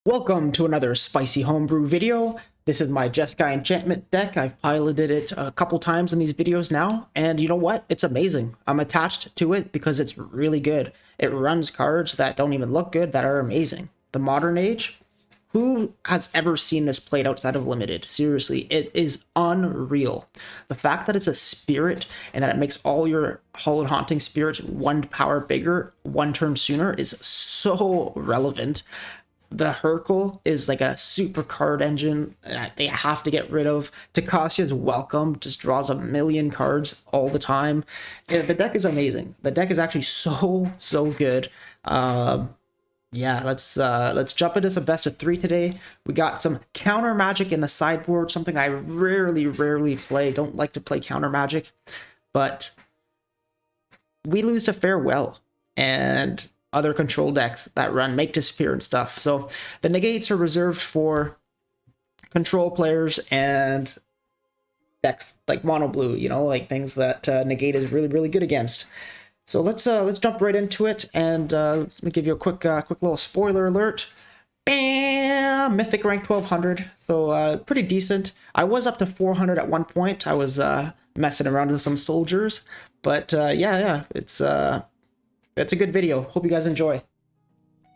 Welcome to another spicy homebrew video. This is my Jeskai Enchantment deck. I've piloted it a couple times in these videos now, and you know what? It's amazing. I'm attached to it because it's really good. It runs cards that don't even look good that are amazing. The Modern Age? Who has ever seen this played outside of Limited? Seriously, it is unreal. The fact that it's a spirit and that it makes all your Hallowed Haunting spirits 1 power bigger, 1 turn sooner is so relevant. The Hercule is like a super card engine that they have to get rid of. Takashi's Welcome just draws a million cards all the time. Yeah, the deck is amazing. The deck is actually so good. Yeah, let's jump into some best of 3 today. We got some counter magic in the sideboard, something I rarely play. Don't like to play counter magic, but we lose to Farewell and other control decks that run Make Disappear and stuff. So the negates are reserved for control players and decks like mono blue, you know, like things that negate is really good against. So let's jump right into it, and let me give you a quick little spoiler alert. Bam! Mythic rank 1200, so pretty decent. I was up to 400 at one point. I was messing around with some soldiers, but yeah, it's a good video. Hope you guys enjoy.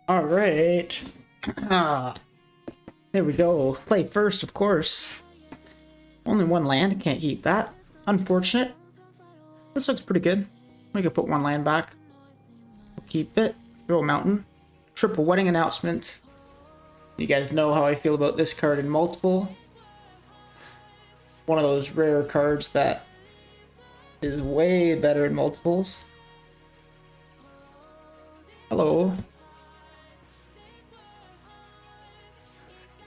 All right, there we go. Play first, of course. Only 1 land, can't keep that. Unfortunate. This looks pretty good. We could put 1 land back. We'll keep it. Throw a mountain. Triple Wedding Announcement. You guys know how I feel about this card in multiple. One of those rare cards that is way better in multiples. Hello.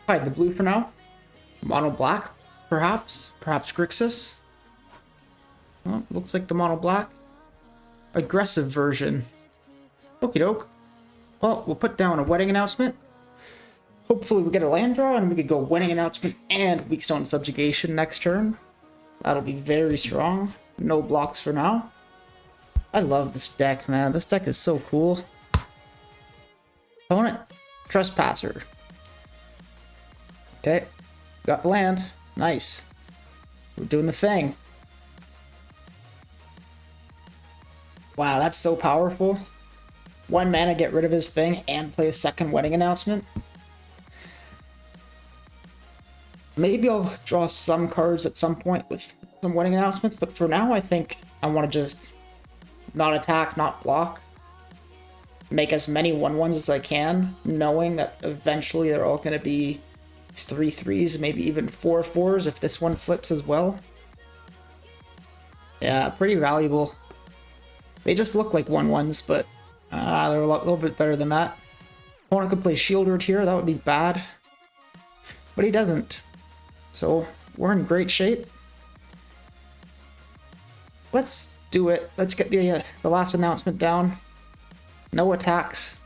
Hide the blue for now. Mono black, perhaps. Perhaps Grixis. Well, looks like the mono black. Aggressive version. Okie doke. Well, we'll put down a Wedding Announcement. Hopefully we get a land draw and we could go Wedding Announcement and Weakstone Subjugation next turn. That'll be very strong. No blocks for now. I love this deck, man. This deck is so cool. Opponent, Trespasser. Okay, got land. Nice. We're doing the thing. Wow, that's so powerful. 1 mana, get rid of his thing, and play a second Wedding Announcement. Maybe I'll draw some cards at some point with some Wedding Announcements, but for now I think I want to just not attack, not block. Make as many 1/1s as I can, knowing that eventually they're all going to be 3/3s, maybe even 4/4s if this one flips as well. Yeah, pretty valuable. They just look like 1/1s, but they're a little bit better than that. Opponent could play Shieldred here, that would be bad. But he doesn't. So we're in great shape. Let's do it. Let's get the last announcement down. No attacks.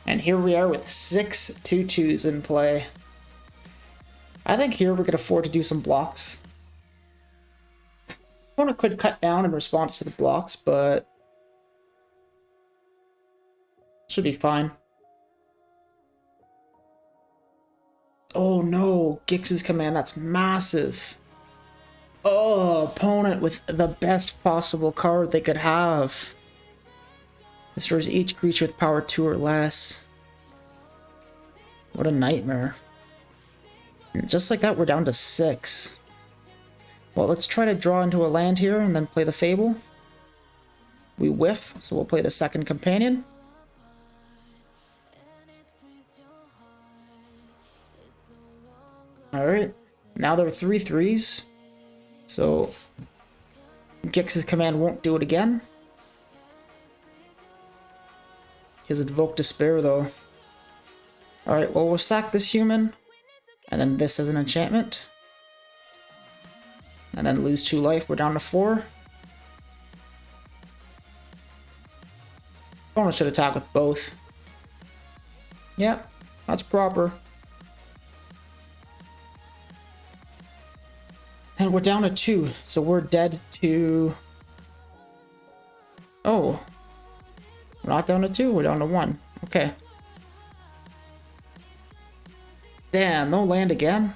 And here we are with 6 2/2s in play. I think here we could afford to do some blocks. Opponent could cut down in response to the blocks, but should be fine. Oh no, Gix's command, that's massive. Oh, opponent with the best possible card they could have. Destroys each creature with power 2 or less. What a nightmare. And just like that, we're down to 6. Well, let's try to draw into a land here and then play the Fable. We whiff, so we'll play the second Companion. Alright, now there are 3/3s, so Gix's command won't do it again. He has Invoke Despair though. Alright, well we'll sack this human, and then this as an enchantment. And then lose 2 life, we're down to 4. Opponent should attack with both. Yeah, that's proper. And we're down to 2, so we're dead to... Oh. We're not down to 2, we're down to 1. Okay. Damn, no land again?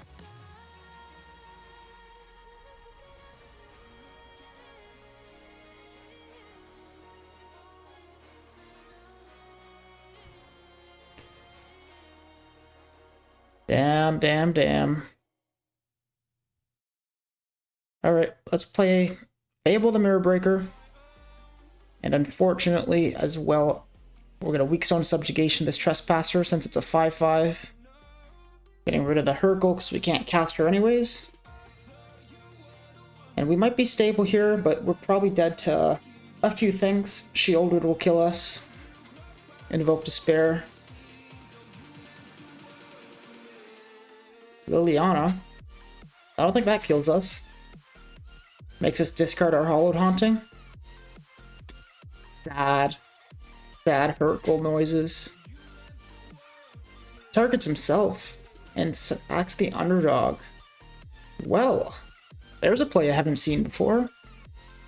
Damn, damn, damn. Alright, let's play Fable the Mirror Breaker. And unfortunately, as well, we're going to Weakstone Subjugation this Trespasser since it's a 5/5. Getting rid of the Hurkle because we can't cast her anyways. And we might be stable here, but we're probably dead to a few things. Shielded will kill us. Invoke Despair. Liliana. I don't think that kills us. Makes us discard our Hollowed Haunting. Sad. Sad Hurkle noises. Targets himself and acts the underdog. Well, there's a play I haven't seen before.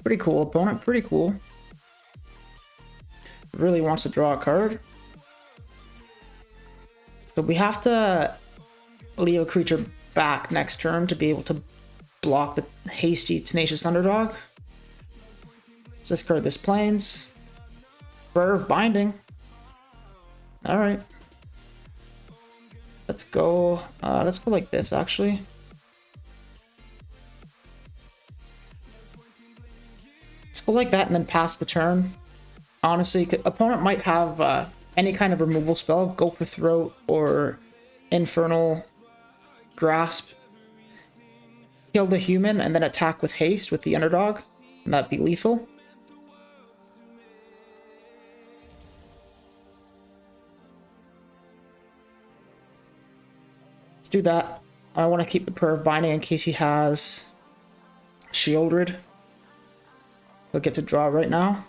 Pretty cool opponent, pretty cool. Really wants to draw a card. So we have to leave a creature back next turn to be able to block the hasty Tenacious Underdog. Let's discard this Plains. Prayer of Binding. Alright. Let's go like this actually. Let's go like that and then pass the turn. Honestly, opponent might have any kind of removal spell, go for Throat or Infernal Grasp. Kill the human and then attack with haste with the underdog, and that'd be lethal. Let's do that. I want to keep the Prayer of Binding in case he has Shieldred. He'll get to draw right now.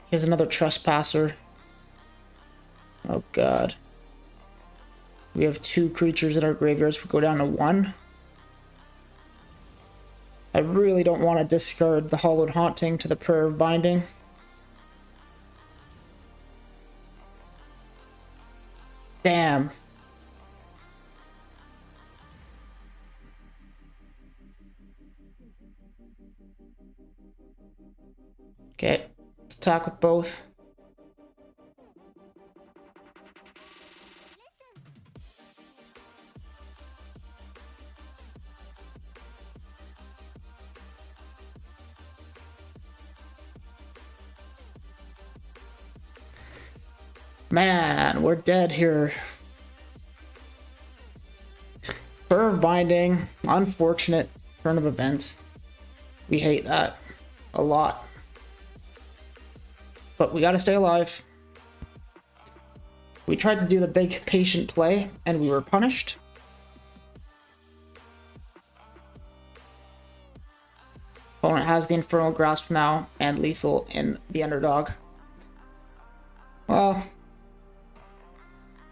He has another Trespasser. Oh god. We have 2 creatures in our graveyards. We go down to 1. I really don't want to discard the Hollowed Haunting to the Prayer of Binding. Damn. Okay, let's attack with both. Man, we're dead here. Prayer of Binding, unfortunate turn of events. We hate that a lot. But we gotta stay alive. We tried to do the big patient play, and we were punished. Opponent has the Infernal Grasp now, and lethal in the underdog. Well,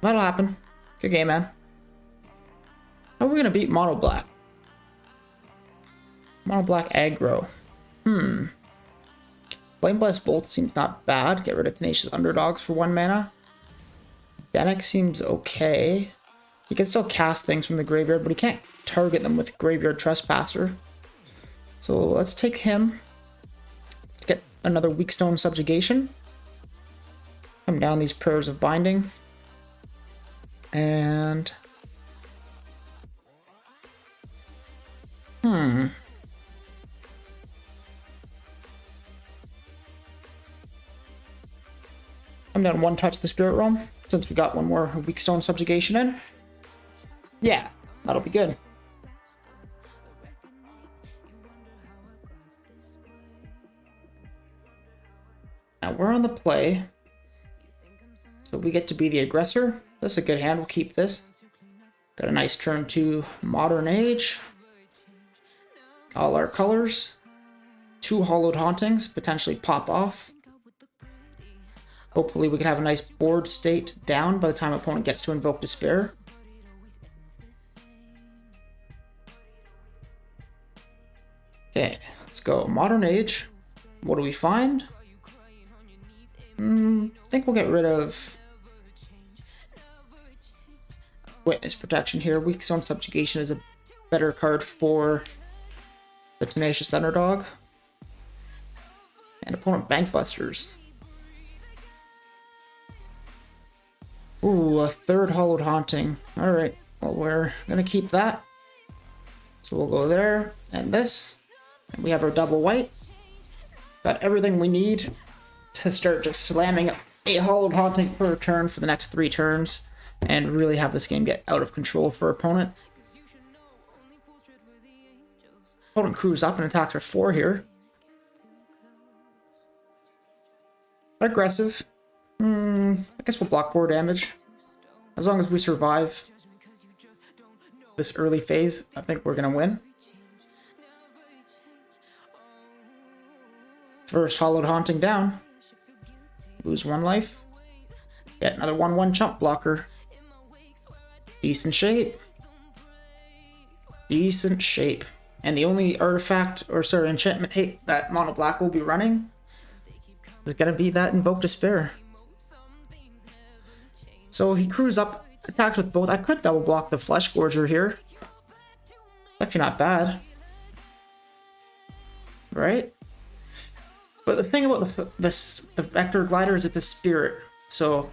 that'll happen. Good game, man. How are we gonna beat Mono Black? Mono Black aggro. Flame Blast Bolt seems not bad. Get rid of Tenacious Underdogs for 1 mana. Danik seems okay. He can still cast things from the graveyard, but he can't target them with Graveyard Trespasser. So let's take him. Let's get another Weakstone Subjugation. Come down these Prayers of Binding. And... I'm down 1 touch the Spirit Realm, since we got 1 more Weakstone Subjugation in. Yeah, that'll be good. Now we're on the play, so we get to be the aggressor. That's a good hand, we'll keep this. Got a nice turn to Modern Age. All our colors. 2 Hollowed Hauntings, potentially pop off. Hopefully we can have a nice board state down by the time opponent gets to Invoke Despair. Okay, let's go. Modern Age. What do we find? I think we'll get rid of Witness Protection here. Weak Zone Subjugation is a better card for the Tenacious Underdog. And opponent Bankbusters. Ooh, a third Hollowed Haunting. Alright, well, we're gonna keep that. So we'll go there, and this. And we have our double white. Got everything we need to start just slamming a Hollowed Haunting per turn for the next 3 turns. And really have this game get out of control for opponent. Opponent crews up and attacks for 4 here. Aggressive. I guess we'll block 4 damage. As long as we survive this early phase, I think we're going to win. First Hollowed Haunting down. Lose 1 life. Get another 1/1 chump blocker. Decent shape. Decent shape. And the only artifact, or sorry, enchantment hate that mono black will be running is going to be that Invoke Despair. So he crews up, attacks with both. I could double block the Flesh Gorger here. Actually not bad. Right? But the thing about the Vector Glider is it's a spirit. So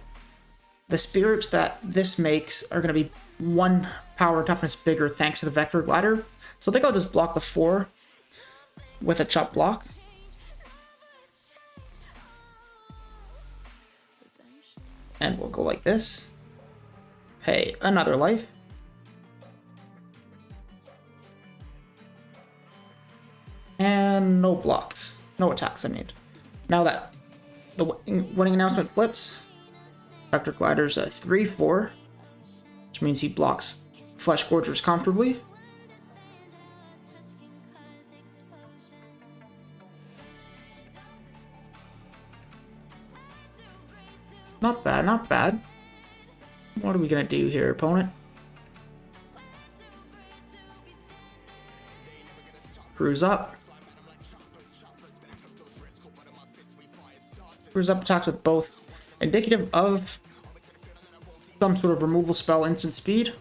the spirits that this makes are going to be 1 power toughness bigger thanks to the Vector Glider. So I think I'll just block the 4 with a chop block. And we'll go like this. Pay another life. And no blocks. No attacks, I mean. Now that the winning announcement flips, Vector Glider's a 3/4, which means he blocks Flesh Gorgers comfortably. Not bad, not bad. What are we gonna do here, opponent? Cruise up. Cruise up attacks with both. Indicative of some sort of removal spell, instant speed.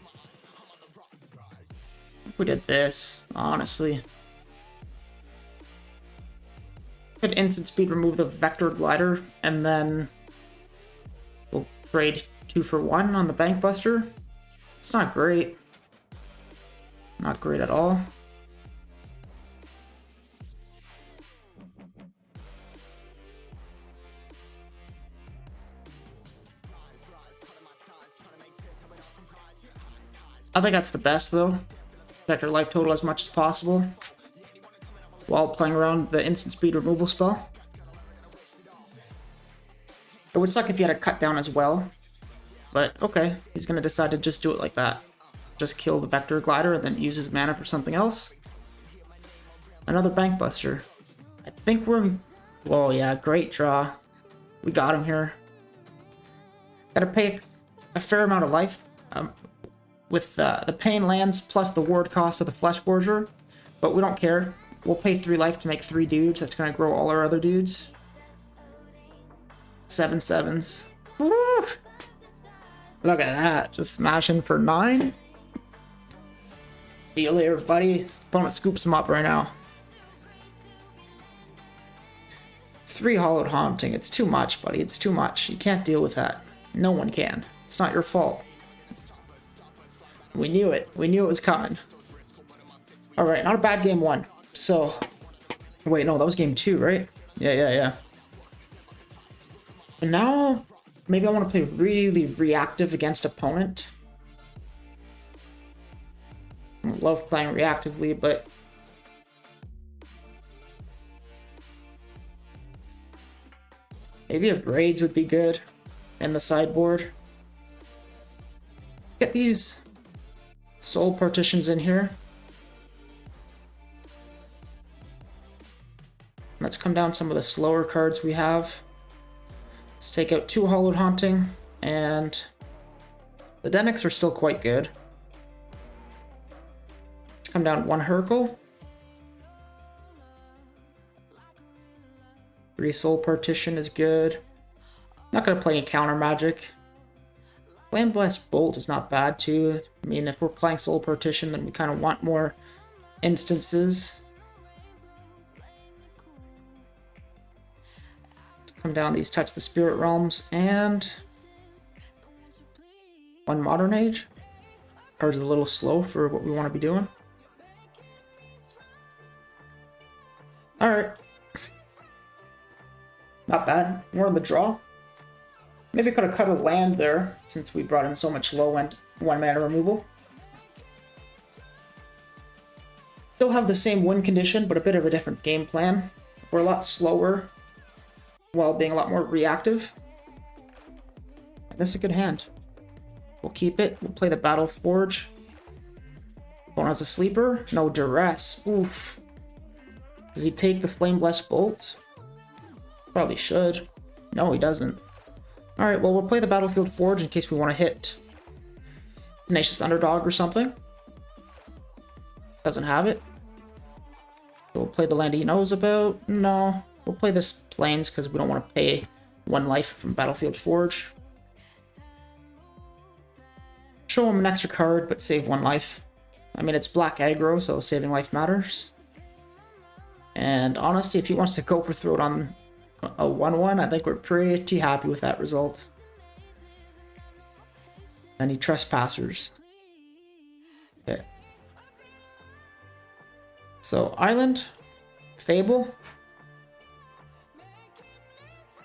We did this, honestly. Could instant speed remove the Vector Glider, and then we'll trade 2 for 1 on the Bankbuster. It's not great. Not great at all. I think that's the best, though. Protect our life total as much as possible while playing around the instant speed removal spell. It would suck if he had a cut down as well, but okay, he's going to decide to just do it like that. Just kill the Vector Glider and then use his mana for something else. Another Bankbuster. I think we're... Whoa, yeah, great draw. We got him here. Gotta pay a fair amount of life with the Pain lands plus the ward cost of the Flesh Gorger, but we don't care. We'll pay 3 life to make 3 dudes. That's going to grow all our other dudes. 7 7s. Woo! Look at that. Just smashing for 9. See you later, buddy. Opponent scoops him up right now. 3 Hollowed Haunting. It's too much, buddy. It's too much. You can't deal with that. No one can. It's not your fault. We knew it. We knew it was coming. Alright, not a bad game 1. So, wait, no, that was game 2, right? Yeah. And now, maybe I want to play really reactive against opponent. I love playing reactively, but... maybe a Braids would be good in the sideboard. Get these soul partitions in here. Let's come down some of the slower cards we have. Let's take out 2 Hollowed Haunting, and the Denix are still quite good. Let's come down 1 Hurkle. 3 Soul Partition is good. Not gonna play any counter magic. Flame Blast Bolt is not bad too. I mean, if we're playing Soul Partition, then we kind of want more instances. Come down these, touch the Spirit Realms, and one Modern Age. Card's a little slow for what we want to be doing. Alright. Not bad. We're in the draw. Maybe I could have cut a land there, since we brought in so much low-end 1-mana removal. Still have the same win condition, but a bit of a different game plan. We're a lot slower, while being a lot more reactive. That's a good hand. We'll keep it. We'll play the Battle Forge. Opponent has a sleeper. No duress. Oof. Does he take the Flame Blessed Bolt? Probably should. No, he doesn't. Alright, well, we'll play the Battlefield Forge in case we want to hit Tenacious Underdog or something. Doesn't have it. So we'll play the land he knows about. No. We'll play this Plains because we don't want to pay 1 life from Battlefield Forge. Show him an extra card, but save 1 life. I mean, it's black aggro, so saving life matters. And honestly, if he wants to go for throw it on a 1-1, I think we're pretty happy with that result. Any Trespassers. Okay. So, Island. Fable.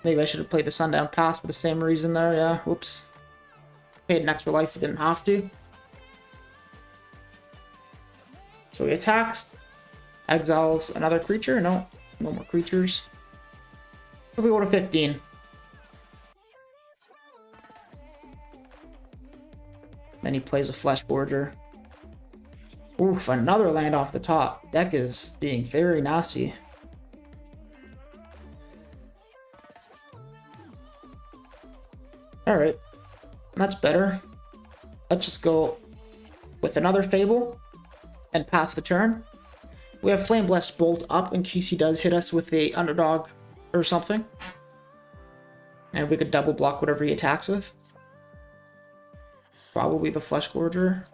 Maybe I should have played the Sundown Pass for the same reason there, yeah, whoops. Paid an extra life, didn't have to. So he attacks, exiles another creature. No, no more creatures. So we go to 15. Then he plays a Flesh Borger. Oof, another land off the top. Deck is being very nasty. Alright, that's better. Let's just go with another Fable and pass the turn. We have Flame Blessed Bolt up in case he does hit us with a Underdog or something. And we could double block whatever he attacks with. Probably the Flesh Gorger.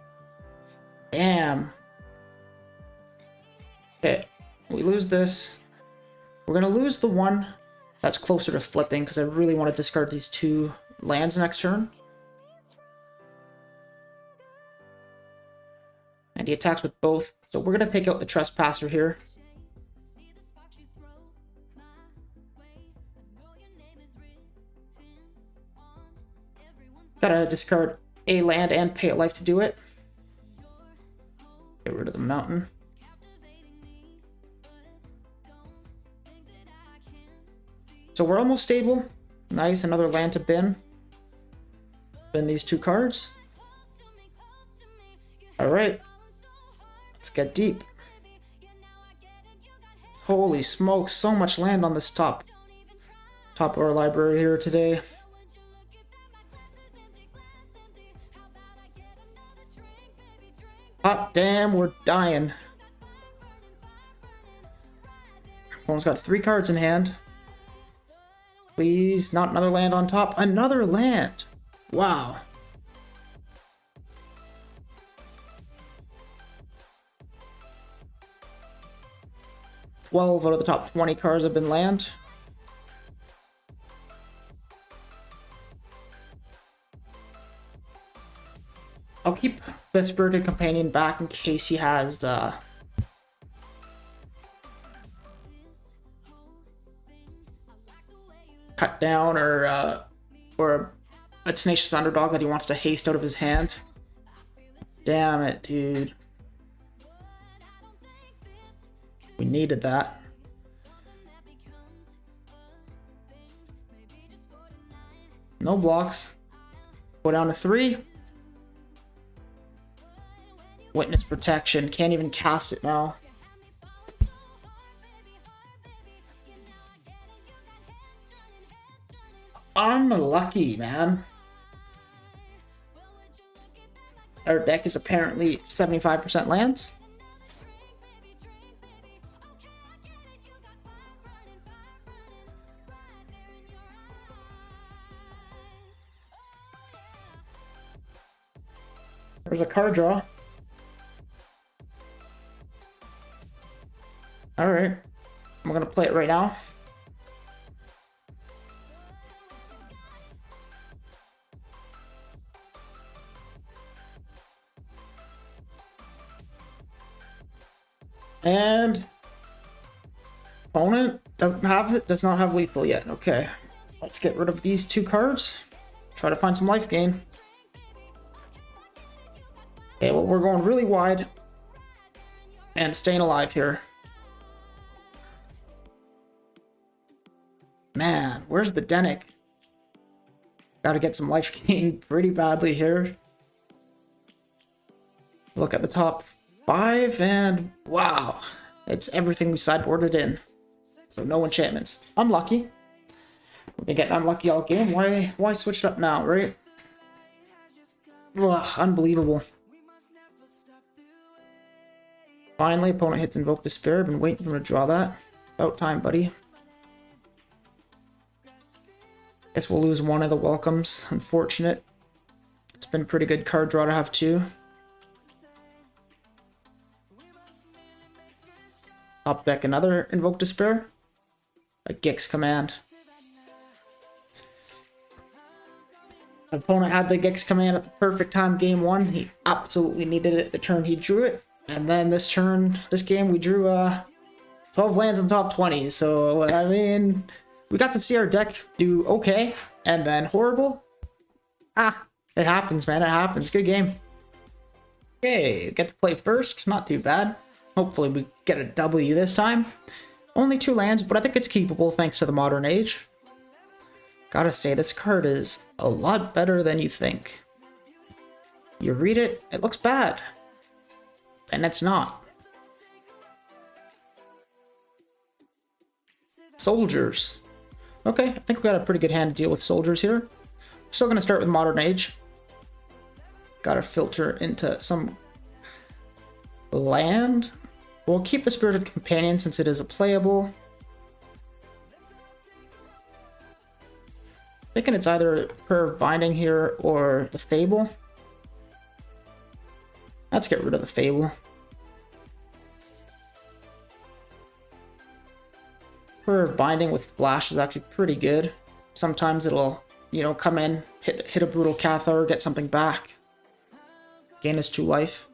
Damn. Okay, we lose this. We're gonna lose the one that's closer to flipping because I really want to discard these 2 lands next turn. And he attacks with both. So we're going to take out the Trespasser here. Gotta discard a land and pay a life to do it. Get rid of the mountain. So we're almost stable. Nice, another land to bin. Bin these 2 cards. Alright. Let's get deep. Holy smokes, so much land on this top of our library here today. Hot damn, we're dying. Opponent's got 3 cards in hand. Please, not another land on top. Another land! Wow. Twelve out of the top 20 cards have been land. I'll keep the Spirited Companion back in case he has cut down or a Tenacious Underdog that he wants to haste out of his hand. Damn it, dude. We needed that. No blocks. Go down to 3. Witness Protection. Can't even cast it now. Unlucky, man. Our deck is apparently 75% lands. There's a card draw. Alright. I'm gonna play it right now. And opponent doesn't have it, does not have lethal yet. Okay. Let's get rid of these two cards. Try to find some life gain. Okay, well, we're going really wide and staying alive here. Man, where's the Denic? Gotta get some life gain pretty badly here. Look at the top 5 and wow, it's everything we sideboarded in. So no enchantments. Unlucky. We've been getting unlucky all game. Why switch it up now, right? Ugh, unbelievable. Finally, opponent hits Invoke Despair. Been waiting for him to draw that. About time, buddy. Guess we'll lose one of the welcomes. Unfortunate. It's been a pretty good card draw to have too. Top deck another Invoke Despair. A Gix command. Opponent had the Gix command at the perfect time game 1. He absolutely needed it the turn he drew it. And then this game, we drew 12 lands in the top 20. So, I mean, we got to see our deck do okay, and then horrible. Ah, it happens, man, it happens. Good game. Okay, get to play first. Not too bad. Hopefully we get a W this time. Only 2 lands, but I think it's keepable thanks to the modern age. Gotta say, this card is a lot better than you think. You read it, it looks bad. And it's not. Soldiers. Okay, I think we got a pretty good hand to deal with soldiers here. Still gonna start with modern age. Gotta filter into some land. We'll keep the Spirited Companion since it is a playable. Thinking it's either Prayer of Binding here or the Fable. Let's get rid of the Fable. Prayer of Binding with Flash is actually pretty good. Sometimes it'll, you know, come in, hit a Brutal Cathar, get something back. Gain us 2 life.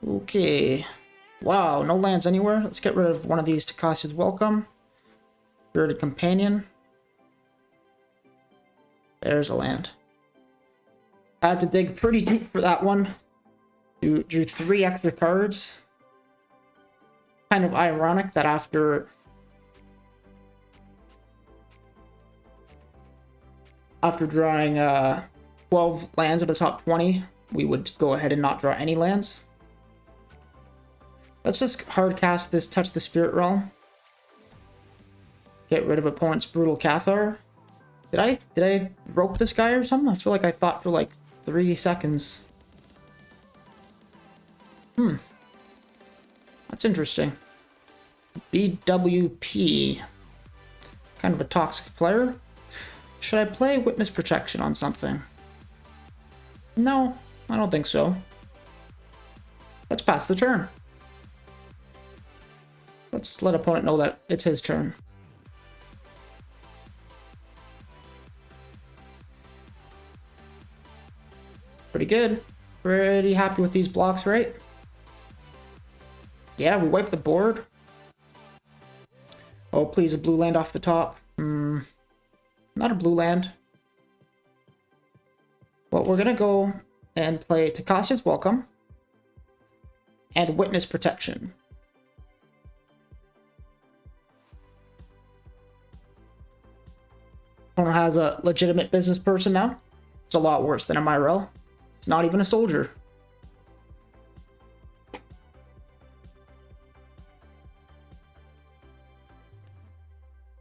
Okay. Wow, no lands anywhere. Let's get rid of one of these to Cassia's Welcome. Spirited Companion. There's a land. I had to dig pretty deep for that one. Drew 3 extra cards. Kind of ironic that after drawing 12 lands of the top 20, we would go ahead and not draw any lands. Let's just hard cast this Touch the Spirit Realm. Get rid of opponent's Brutal Cathar. Did I rope this guy or something? I feel like I thought for like 3 seconds. That's interesting. BWP. Kind of a toxic player. Should I play Witness Protection on something? No, I don't think so. Let's pass the turn. Let's let opponent know that it's his turn. Pretty good. Pretty happy with these blocks, right? Yeah, we wipe the board. Oh, please, a blue land off the top. Not a blue land. Well, we're gonna go and play Cassia's Welcome and Witness Protection. Opponent has a legitimate business person now. It's a lot worse than a Myrel. It's not even a soldier.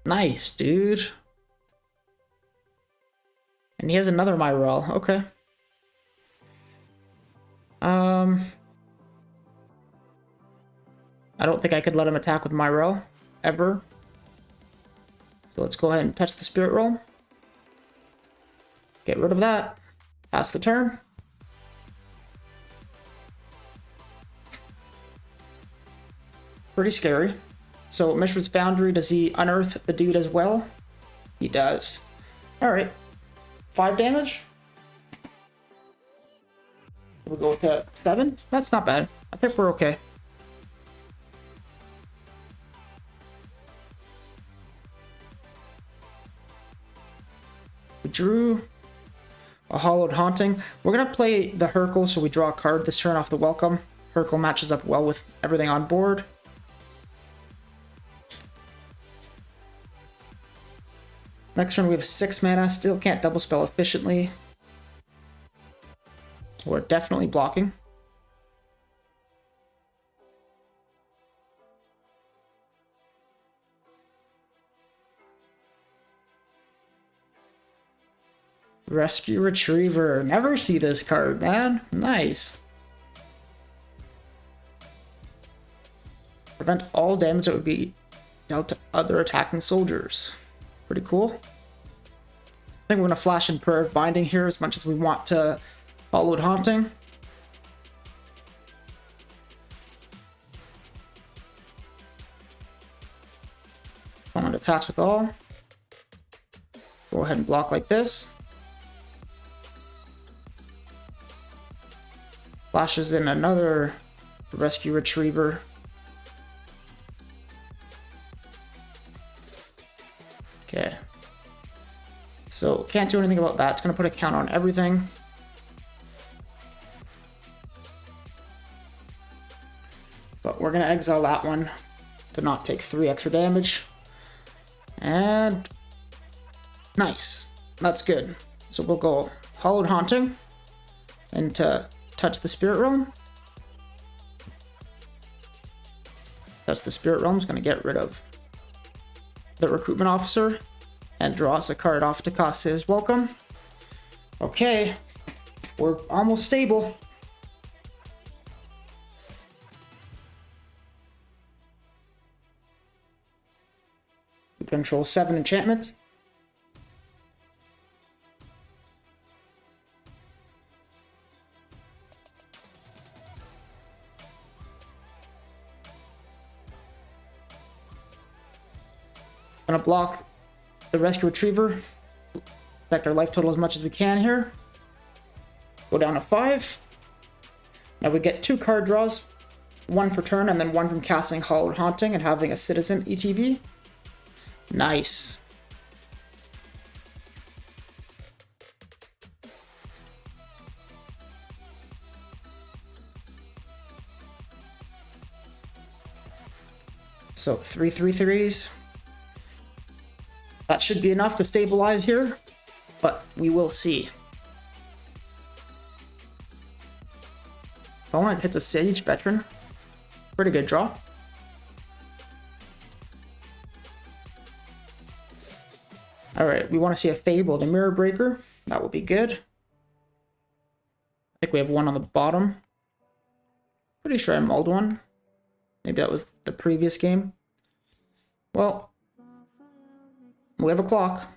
Nice, dude. And he has another Myrel. Okay. I don't think I could let him attack with Myrel ever. So let's go ahead and touch the Spirit Realm. Get rid of that. Pass the turn. Pretty scary. So Mishra's Foundry, does he unearth the dude as well? He does. Alright. 5 damage? We'll go with 7? That's not bad. I think we're okay. We drew a Hollowed Haunting. We're going to play the Hurkle, so we draw a card this turn off the Welcome. Hurkle matches up well with everything on board. Next turn we have 6 mana, still can't double spell efficiently. We're definitely blocking. Rescue Retriever. Never see this card, man. Nice. Prevent all damage that would be dealt to other attacking soldiers. Pretty cool. I think we're going to flash in Prayer of Binding here as much as we want to Hollowed Haunting. Opponent attacks with all. Go ahead and block like this. Flashes in another Rescue Retriever. Okay. So can't do anything about that. It's going to put a count on everything. But we're going to exile that one to not take 3 extra damage. And nice. That's good. So we'll go Hollowed Haunting and to touch the Spirit Realm. That's the Spirit Realm. Is going to get rid of the Recruitment Officer and draw us a card off to cost his Welcome. Okay, we're almost stable. We control 7 enchantments. Gonna block the Rescue Retriever. Affect our life total as much as we can here. Go down to 5. Now we get 2 card draws. 1 for turn and then 1 from casting Hollowed Haunting and having a Citizen ETB. Nice. So 3/3/3s. That should be enough to stabilize here, but we will see. Opponent hits a Sage Veteran. Pretty good draw. Alright, we want to see a Fable, the Mirror Breaker. That would be good. I think we have one on the bottom. Pretty sure I mulled one. Maybe that was the previous game. Well, we have a clock.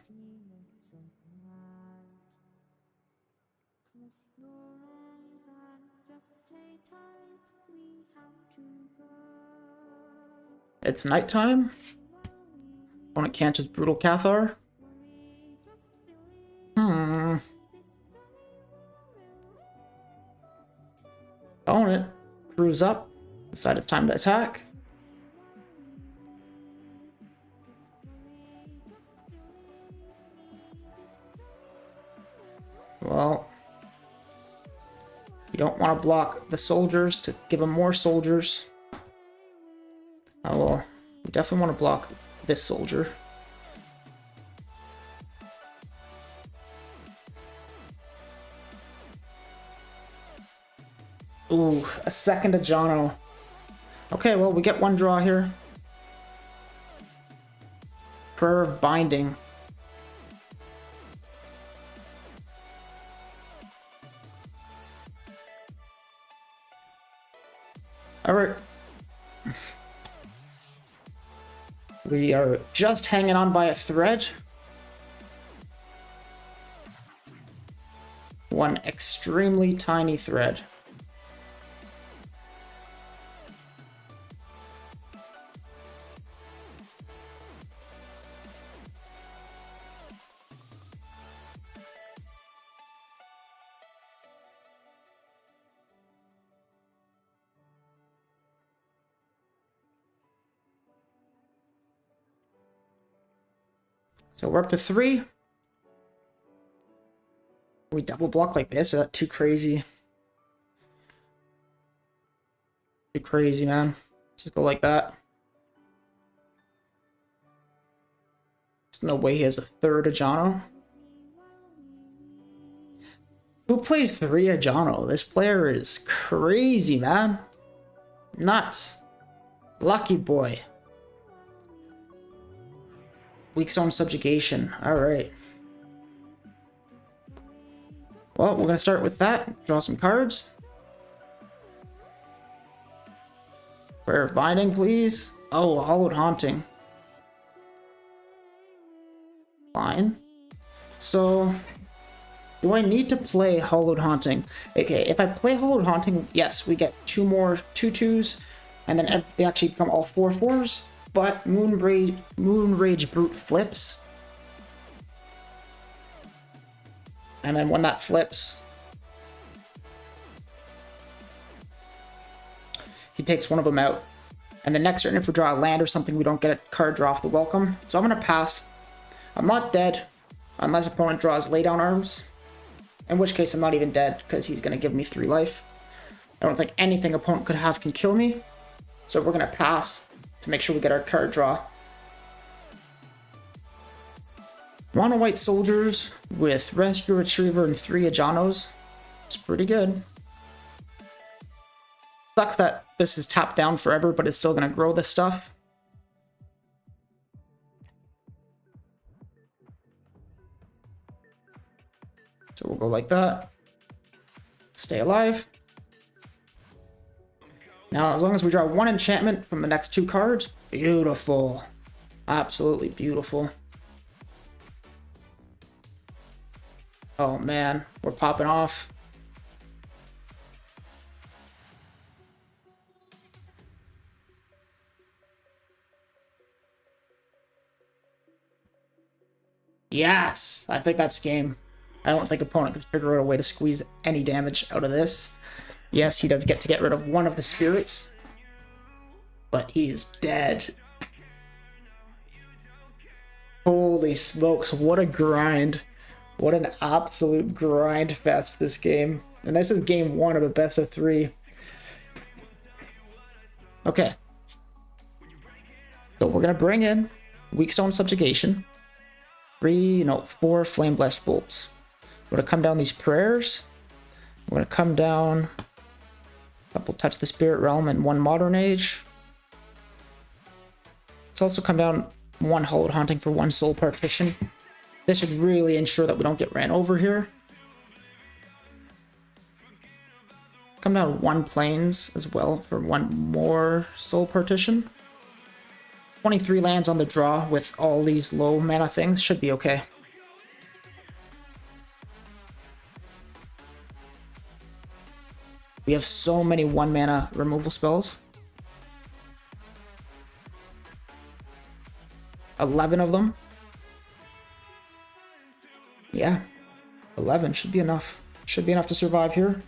It's nighttime. Opponent can't just Brutal Cathar. Opponent crews up. Decide it's time to attack. Well, you don't want to block the soldiers to give them more soldiers. Oh well, we definitely want to block this soldier. Ooh, a second to Jono. Okay, well, we get 1 draw here. Prayer of Binding. Alright. We are just hanging on by a thread. One extremely tiny thread. So we're up to 3. We double block like this? Or is that too crazy? Too crazy, man. Let's just go like that. There's no way he has a 3rd Ajano. Who plays 3 Ajano? This player is crazy, man. Nuts. Lucky boy. Weak zone subjugation. Alright. Well, we're going to start with that. Draw some cards. Prayer of Binding, please. Oh, Hollowed Haunting. Fine. So, do I need to play Hollowed Haunting? Okay, if I play Hollowed Haunting, yes, we get 2 more 2/2s, and then they actually become all 4/4s. But Moonrage Brute flips. And then when that flips, he takes one of them out. And the next turn, if we draw a land or something, we don't get a card draw off the welcome. So I'm going to pass. I'm not dead, unless opponent draws Laydown Arms. In which case I'm not even dead, because he's going to give me 3 life. I don't think anything opponent could have can kill me. So we're going to pass to make sure we get our card draw. Mono White Soldiers with Rescue Retriever and 3 Ajanos. It's pretty good. Sucks that this is tapped down forever, but it's still going to grow this stuff. So we'll go like that. Stay alive. Now, as long as we draw 1 enchantment from the next 2 cards, beautiful. Absolutely beautiful. Oh man, we're popping off. Yes! I think that's game. I don't think opponent can figure out a way to squeeze any damage out of this. Yes, he does get to get rid of 1 of the spirits, but he is dead. Holy smokes, what a grind. What an absolute grind fest this game. And this is game 1 of a best of 3. Okay. So we're going to bring in Weak Stone Subjugation. 4 Flame Blessed Bolts. We're going to come down these prayers. We're going to come down a couple Touch the Spirit Realm and 1 Modern Age. Let's also come down 1 Hollowed Haunting for 1 Soul Partition. This should really ensure that we don't get ran over here. Come down 1 Plains as well for 1 more Soul Partition. 23 lands on the draw with all these low mana things should be okay. We have so many 1 mana removal spells. 11 of them. Yeah, 11 should be enough. Should be enough to survive here.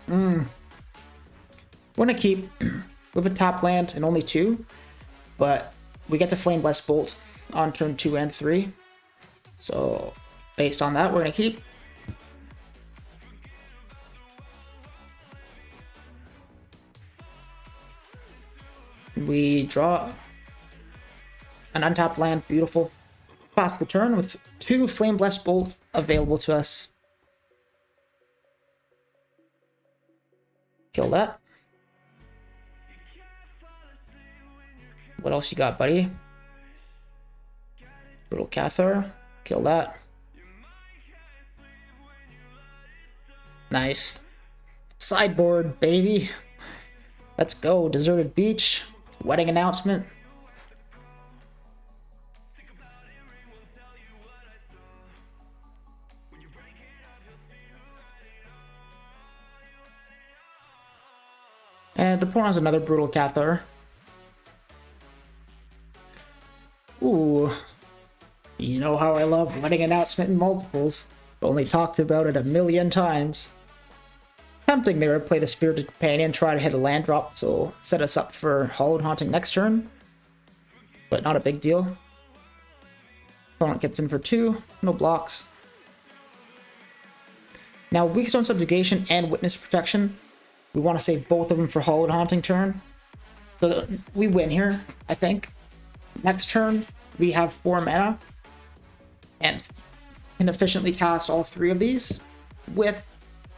We're gonna keep with a tap land and only 2, but we get to Flame Blessed Bolt on turn 2 and 3. So based on that, we're gonna keep. We draw an untapped land, beautiful. Pass the turn with 2 Flame Blessed Bolt available to us. Kill that. What else you got, buddy? Brutal Cathar. Kill that. Nice. Sideboard, baby. Let's go. Deserted Beach. Wedding Announcement. And the opponent has another Brutal Cathar. Ooh. You know how I love Wedding Announcement in multiples. Only talked about it a million times. Tempting there to play the Spirited Companion, try to hit a land drop, so set us up for Hollowed Haunting next turn. But not a big deal. Opponent gets in for 2, no blocks. Now, Weak Stone Subjugation and Witness Protection, we want to save both of them for Hallowed Haunting turn. So we win here, I think. Next turn, we have 4 mana and can efficiently cast all 3 of these with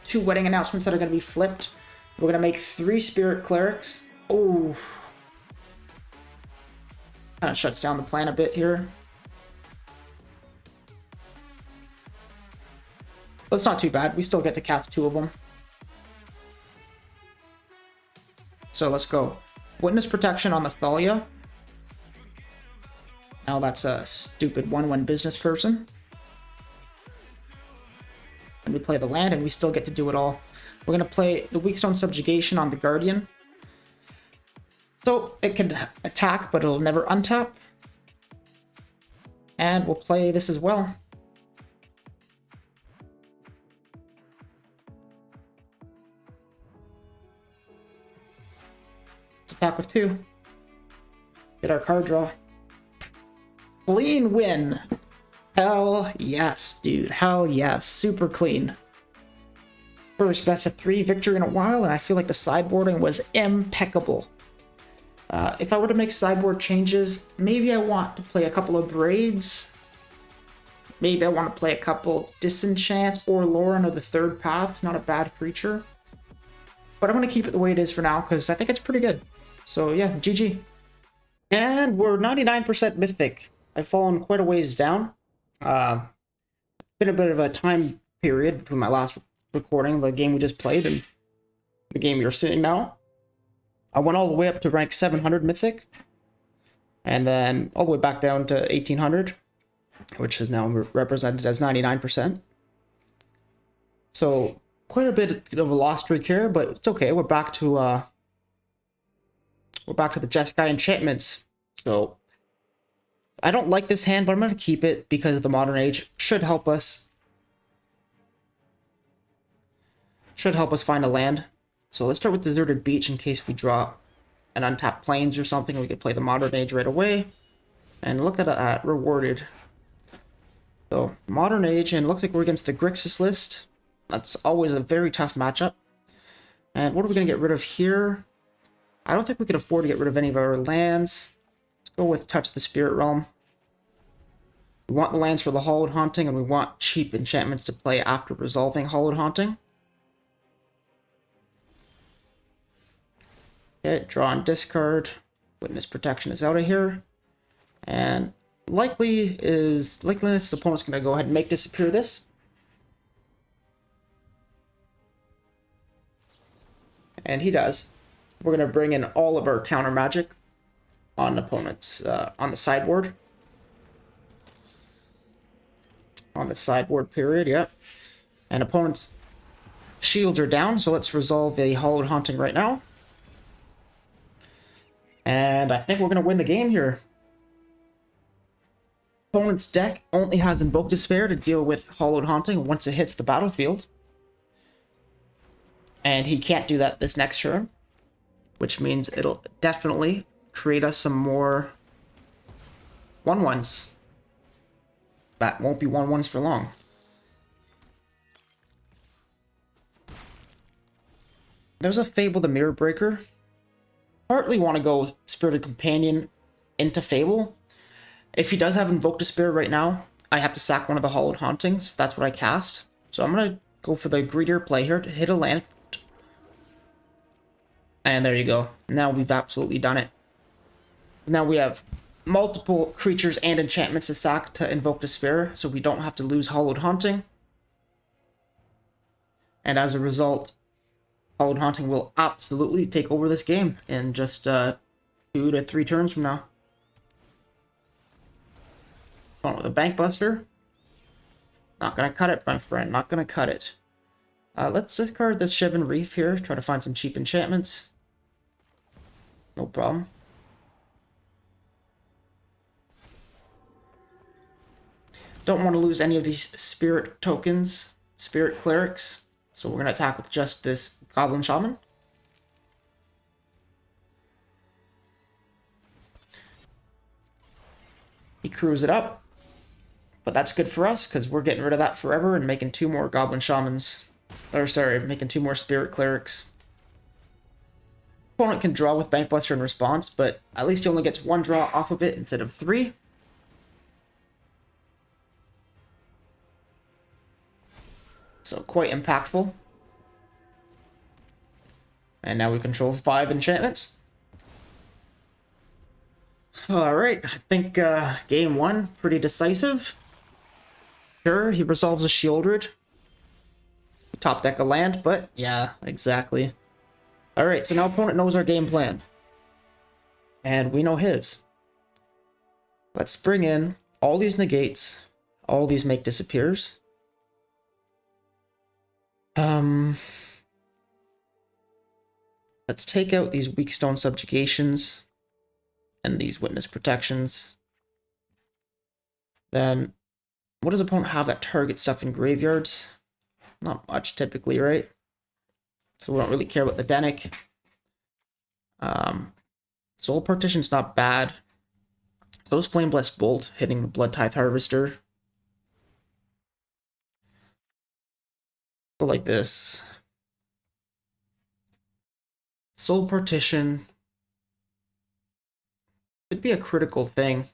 2 Wedding Announcements that are going to be flipped. We're going to make 3 Spirit Clerics. Oh, kind of shuts down the plan a bit here. But it's not too bad. We still get to cast 2 of them. So let's go. Witness Protection on the Thalia. Now that's a stupid 1/1 business person. And we play the land, and we still get to do it all. We're going to play the Weak Stone Subjugation on the Guardian. So it can attack, but it'll never untap. And we'll play this as well. Let's attack with 2. Get our card draw. Clean win. Hell yes, dude. Hell yes. Super clean. First best of 3 victory in a while, and I feel like the sideboarding was impeccable. If I were to make sideboard changes, maybe I want to play a couple of Braids. Maybe I want to play a couple Disenchant or Lauren of the Third Path. Not a bad creature. But I'm going to keep it the way it is for now, because I think it's pretty good. So yeah, GG. And we're 99% Mythic. I've fallen quite a ways down. Been a bit of a time period between my last recording, the game we just played, and the game you're seeing now. I went all the way up to rank 700 Mythic, and then all the way back down to 1800, which is now represented as 99%. So quite a bit of a lost streak here, but it's okay. We're back to the Jeskai enchantments. So I don't like this hand, but I'm going to keep it because the Modern Age should help us. Should help us find a land. So let's start with Deserted Beach in case we draw an untapped Plains or something. We could play the Modern Age right away. And look at that, rewarded. So Modern Age, and it looks like we're against the Grixis list. That's always a very tough matchup. And what are we going to get rid of here? I don't think we could afford to get rid of any of our lands. Let's go with Touch the Spirit Realm. We want the lands for the Hallowed Haunting, and we want cheap enchantments to play after resolving Hallowed Haunting. Okay, draw and discard. Witness Protection is out of here. And likeliness, the opponent's going to go ahead and make disappear this. And he does. We're going to bring in all of our counter magic on opponents on the sideboard. On the sideboard period, yep. And opponents' shields are down, so let's resolve the Hallowed Haunting right now. And I think we're going to win the game here. Opponent's deck only has Invoke Despair to deal with Hallowed Haunting once it hits the battlefield. And he can't do that this next turn, which means it'll definitely create us some more 1/1s. That won't be 1/1s for long. There's a Fable the Mirror Breaker. Partly want to go Spirited Companion into Fable. If he does have Invoke Despair right now, I have to sack one of the Hallowed Hauntings if that's what I cast. So I'm going to go for the greedier play here to hit a land. And there you go. Now we've absolutely done it. Now we have multiple creatures and enchantments to sack to Invoke Despair, so we don't have to lose Hallowed Haunting. And as a result, Hallowed Haunting will absolutely take over this game in just 2 to 3 turns from now. Going with a Bank Buster. Not gonna cut it, my friend. Not gonna cut it. Let's discard this Shivan Reef here. Try to find some cheap enchantments. No problem. Don't want to lose any of these spirit tokens, spirit clerics. So we're going to attack with just this Goblin Shaman. He crews it up. But that's good for us, because we're getting rid of that forever and making 2 more Goblin Shamans. Or sorry, making 2 more Spirit Clerics. Opponent can draw with Bank Buster in response, but at least he only gets 1 draw off of it instead of 3. So quite impactful. And now we control 5 enchantments. Alright, I think game 1, pretty decisive. Sure, he resolves a Shieldred. Top deck a land, but yeah, exactly. Alright, so now opponent knows our game plan. And we know his. Let's bring in all these negates, all these make disappears. Let's take out these weak stone subjugations and these witness protections. Then, what does opponent have that target stuff in graveyards? Not much, typically, right? So we don't really care about the Denic. Soul Partition's not bad. So is Flame Blessed Bolt hitting the Blood Tithe Harvester. Go like this. Soul Partition could be a critical thing.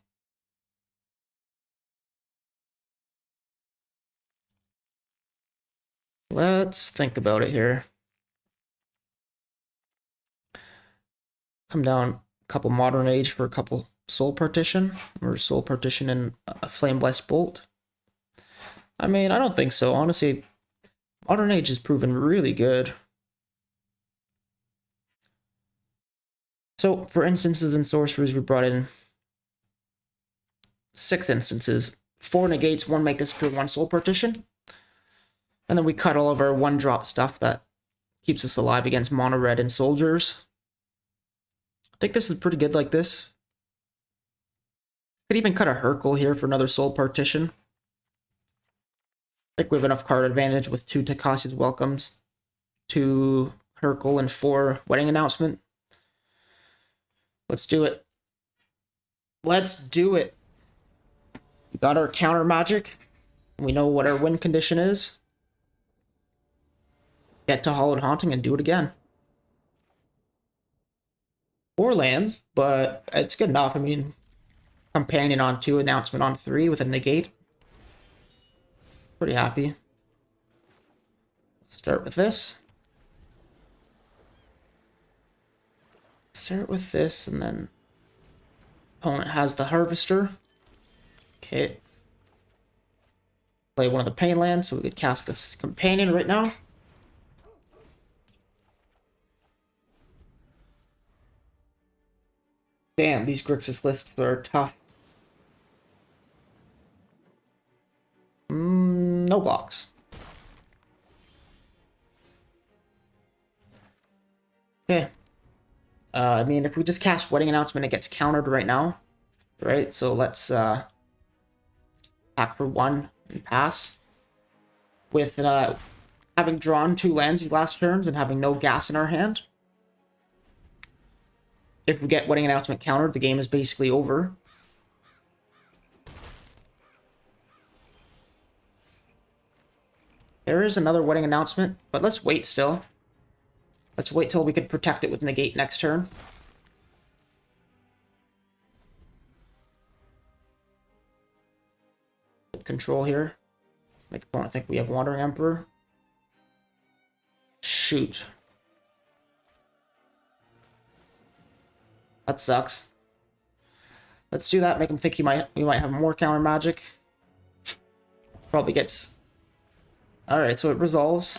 Let's think about it here. Come down a couple Modern Age for a couple Soul Partition, or Soul Partition and a Flame Blessed Bolt. I mean, I don't think so. Honestly, Modern Age has proven really good. So, for instances and sorceries, we brought in 6 instances. 4 negates, 1 make disappear, 1 Soul Partition. And then we cut all of our 1-drop stuff that keeps us alive against mono red and soldiers. I think this is pretty good like this. Could even cut a Hurkyle here for another Soul Partition. I think we have enough card advantage with 2 Takasi's Welcomes, 2 Hurkyle, and 4 Wedding Announcement. Let's do it. Let's do it. We got our counter magic. We know what our win condition is. Get to Hallowed Haunting and do it again. 4 lands, but it's good enough. I mean, Companion on 2, Announcement on 3 with a negate. Pretty happy. Start with this. Start with this, and then opponent has the Harvester. Okay. Play one of the Pain lands, so we could cast this Companion right now. Damn, these Grixis lists are tough. No blocks. Okay. I mean, if we just cast Wedding Announcement, it gets countered right now. Right? So let's attack for 1 and pass. With having drawn 2 lands last turns and having no gas in our hand. If we get Wedding Announcement countered, the game is basically over. There is another Wedding Announcement, but let's wait still. Let's wait till we could protect it with Negate next turn. Good control here. Make opponent think we have Wandering Emperor. Shoot. That sucks. Let's do that. Make him think we might have more counter magic. Probably gets. All right, so it resolves.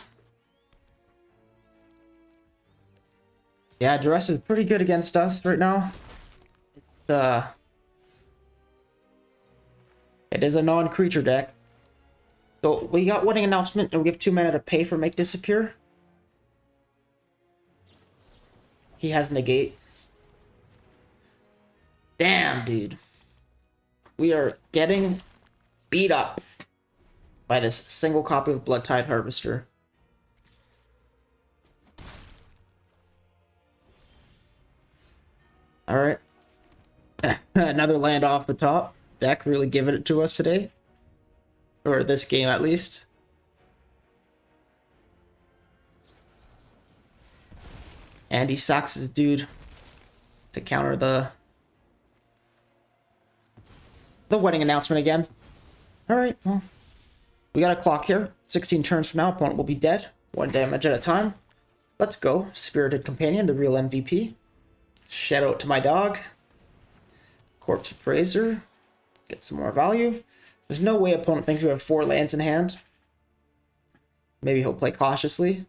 Yeah, Duress is pretty good against us right now. It is a non-creature deck. So we got Wedding Announcement, and we have 2 mana to pay for Make Disappear. He has Negate. Damn, dude. We are getting beat up by this single copy of Blood Tithe Harvester. Alright. Another land off the top. Deck really giving it to us today. or this game at least. And he sacks his dude to counter the wedding announcement again. Alright, well, we got a clock here. 16 turns from now, opponent will be dead. 1 damage at a time. Let's go. Spirited Companion, the real MVP. Shout out to my dog. Corpse Appraiser. Get some more value. There's no way opponent thinks we have 4 lands in hand. Maybe he'll play cautiously.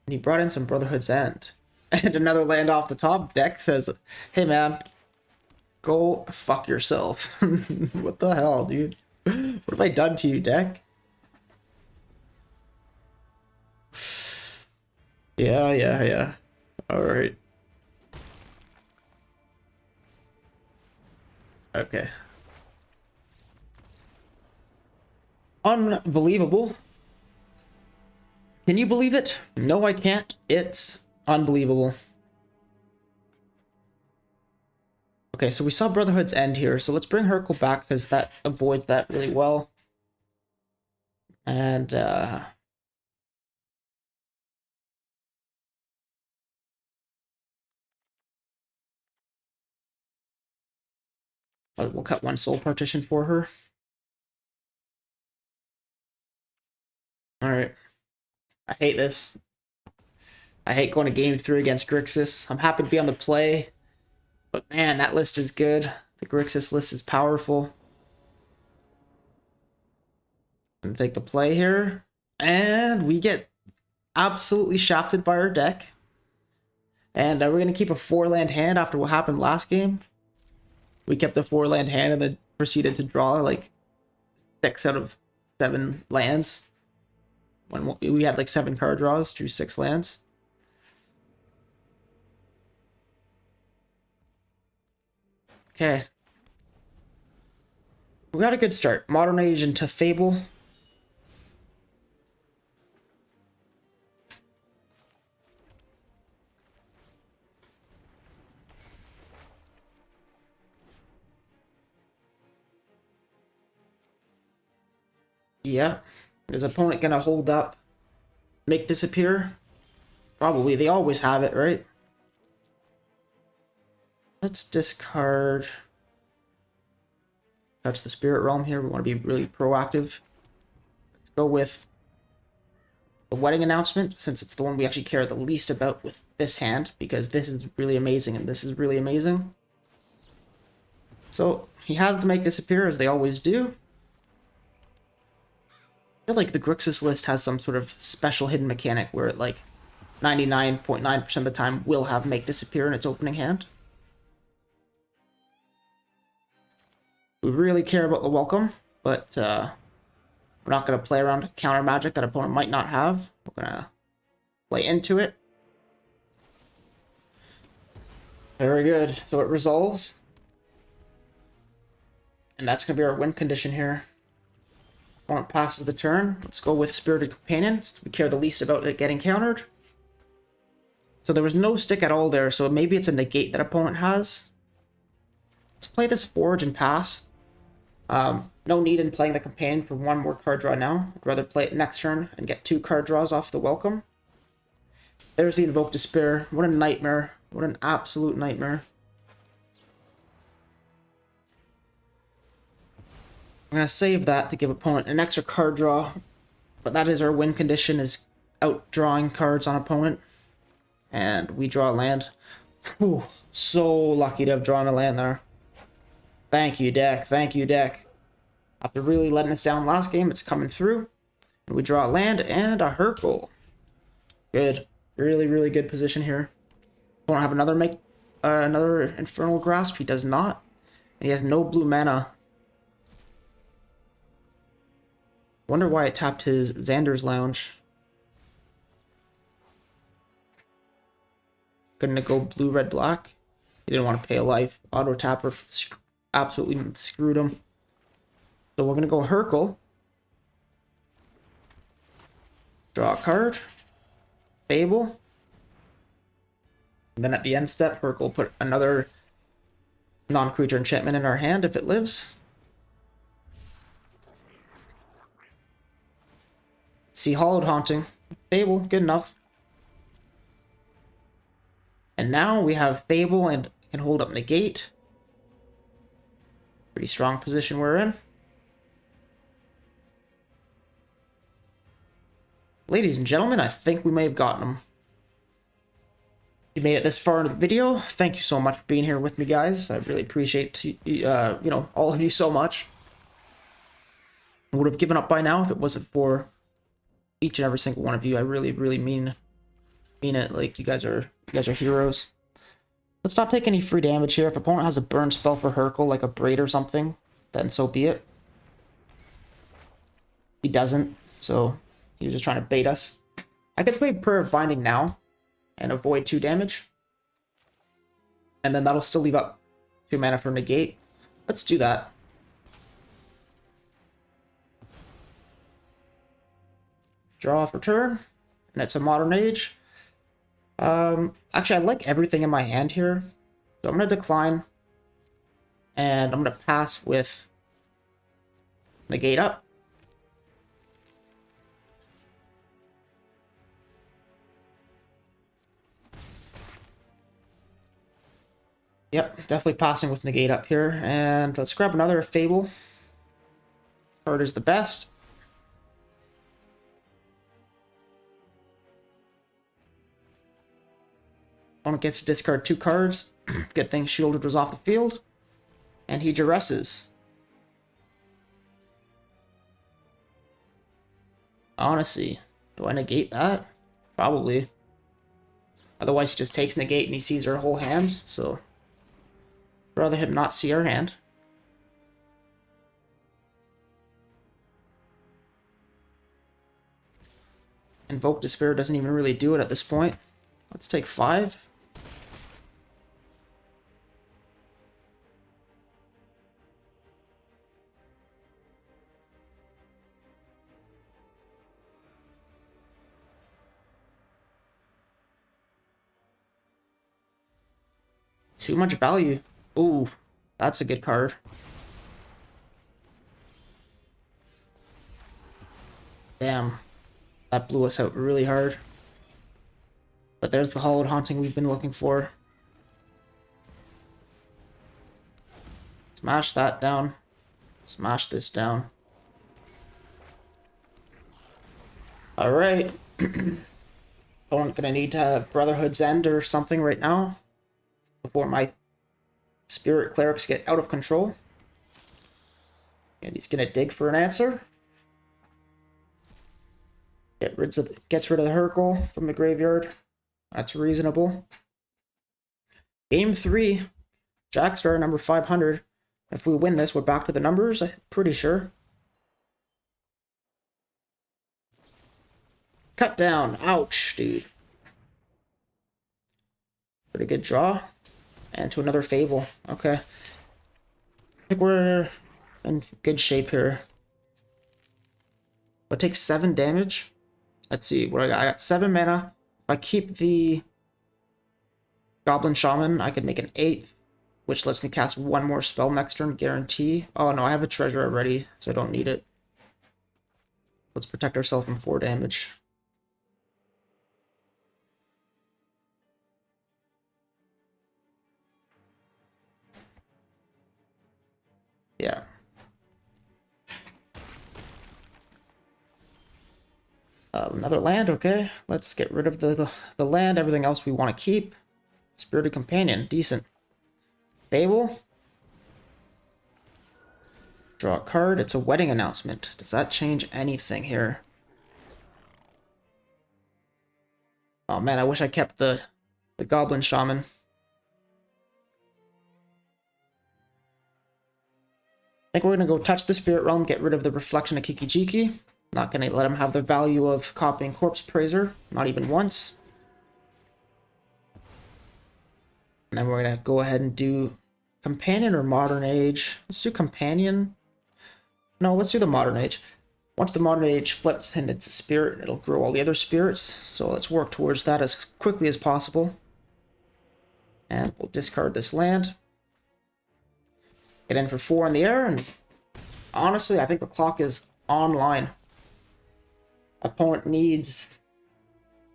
And he brought in some Brotherhood's End. And another land off the top. Deck says, hey man, go fuck yourself. What the hell, dude? What have I done to you, deck? Yeah. Alright. Okay. Unbelievable. Can you believe it? No, I can't. It's unbelievable. Okay, so we saw Brotherhood's End here, so let's bring Hercule back because that avoids that really well. And, we'll cut 1 soul partition for her. Alright. I hate this. I hate going to game 3 against Grixis. I'm happy to be on the play. But man, that list is good. The Grixis list is powerful. I'm gonna take the play here. And we get absolutely shafted by our deck. And we're going to keep a 4-land hand after what happened last game. We kept a 4-land hand and then proceeded to draw like 6 out of 7 lands. When we had like 7 card draws, drew 6 lands. Okay. We got a good start. Modern Age into Fable. Yeah. Is opponent gonna hold up? Make disappear? Probably. They always have it, right? Let's discard. Touch the Spirit Realm here. We want to be really proactive. Let's go with the Wedding Announcement, since it's the one we actually care the least about with this hand, because this is really amazing and this is really amazing. So he has to make disappear, as they always do. I feel like the Grixis list has some sort of special hidden mechanic where it like 99.9% of the time will have make disappear in its opening hand. We really care about the welcome, but we're not going to play around counter magic that opponent might not have. We're going to play into it. Very good. So it resolves. And that's going to be our win condition here. Opponent passes the turn. Let's go with Spirited Companion. We care the least about it getting countered. So there was no stick at all there, so maybe it's a negate that opponent has. Let's play this Forge and pass. No need in playing the Companion for 1 more card draw now. I'd rather play it next turn and get 2 card draws off the welcome. There's the Invoke Despair. What a nightmare. What an absolute nightmare. I'm going to save that to give opponent an extra card draw. But that is our win condition, is outdrawing cards on opponent. And we draw a land. Whew, so lucky to have drawn a land there. Thank you, deck. Thank you, deck. After really letting us down last game, it's coming through. And we draw a land and a Hercule. Good. Really, really good position here. Don't have another Infernal Grasp. He does not. And he has no blue mana. Wonder why it tapped his Xander's Lounge. Couldn't it go blue, red, black? He didn't want to pay a life. Auto tapper absolutely screwed him. So we're going to go Hercule. Draw a card. Fable. And then at the end step, Hercule put another non-creature enchantment in our hand if it lives. See, Hollowed Haunting. Fable, good enough. And now we have Fable and can hold up Negate. Pretty strong position we're in. Ladies and gentlemen, I think we may have gotten them. If you made it this far into the video, thank you so much for being here with me, guys. I really appreciate all of you so much. I would have given up by now if it wasn't for each and every single one of you. I really, really mean it. Like, you guys are heroes. Let's not take any free damage here. If opponent has a burn spell for Hercule, like a Braid or something, then so be it. He doesn't, so he was just trying to bait us. I could play Prayer of Binding now and avoid 2 damage. And then that'll still leave up 2 mana for Negate. Let's do that. Draw for turn, and it's a Modern Age. Actually, I like everything in my hand here, so I'm going to decline, and I'm going to pass with Negate up. Yep, definitely passing with Negate up here, and let's grab another Fable. Card is the best. Opponent gets to discard 2 cards. Good thing Shielded was off the field. And he duresses. Honestly, do I negate that? Probably. Otherwise he just takes Negate and he sees our whole hand, so I'd rather him not see our hand. Invoke Despair doesn't even really do it at this point. Let's take 5. Too much value. Ooh, that's a good card. Damn. That blew us out really hard. But there's the Hollowed Haunting we've been looking for. Smash that down. Smash this down. Alright. Opponent gonna need to have Brotherhood's End or something right now before my Spirit Clerics get out of control. And he's gonna dig for an answer. Gets rid of the Hercule from the graveyard. That's reasonable. Game 3. Jackstar number 500. If we win this, we're back to the numbers, I'm pretty sure. Cut down. Ouch, dude. Pretty good draw. And to another Fable. Okay. I think we're in good shape here. But take 7 damage. Let's see what I got. I got 7 mana. If I keep the Goblin Shaman, I could make an 8th, which lets me cast 1 more spell next turn, guarantee. Oh no, I have a treasure already, so I don't need it. Let's protect ourselves from 4 damage. Yeah. Another land, okay. Let's get rid of the land, everything else we want to keep. Spirited Companion, decent. Fable. Draw a card, it's a wedding announcement. Does that change anything here? Oh man, I wish I kept the Goblin Shaman. I think we're gonna go touch the Spirit Realm, get rid of the Reflection of Kiki-Jiki. Not gonna let him have the value of copying Corpse Praiser, not even once. And then we're gonna go ahead and do Companion or Modern Age. Let's do Companion. No, let's do the Modern Age. Once the Modern Age flips and it's a spirit, it'll grow all the other spirits. So let's work towards that as quickly as possible. And we'll discard this land. Get in for 4 in the air, and honestly, I think the clock is online. opponent needs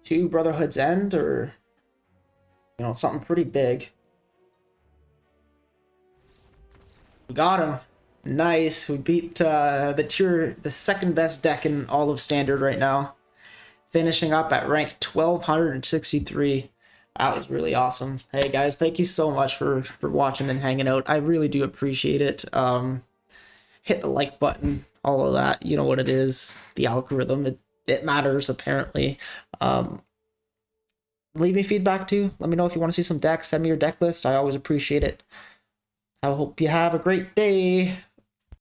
2 Brotherhood's End, or, you know, something pretty big. We got him. Nice. We beat the second best deck in all of Standard right now. Finishing up at rank 1263. That was really awesome. Hey guys, thank you so much for watching and hanging out. I really do appreciate it. Hit the like button, all of that. You know what it is. The algorithm, it matters apparently. Leave me feedback too. Let me know if you want to see some decks. Send me your deck list. I always appreciate it. I hope you have a great day.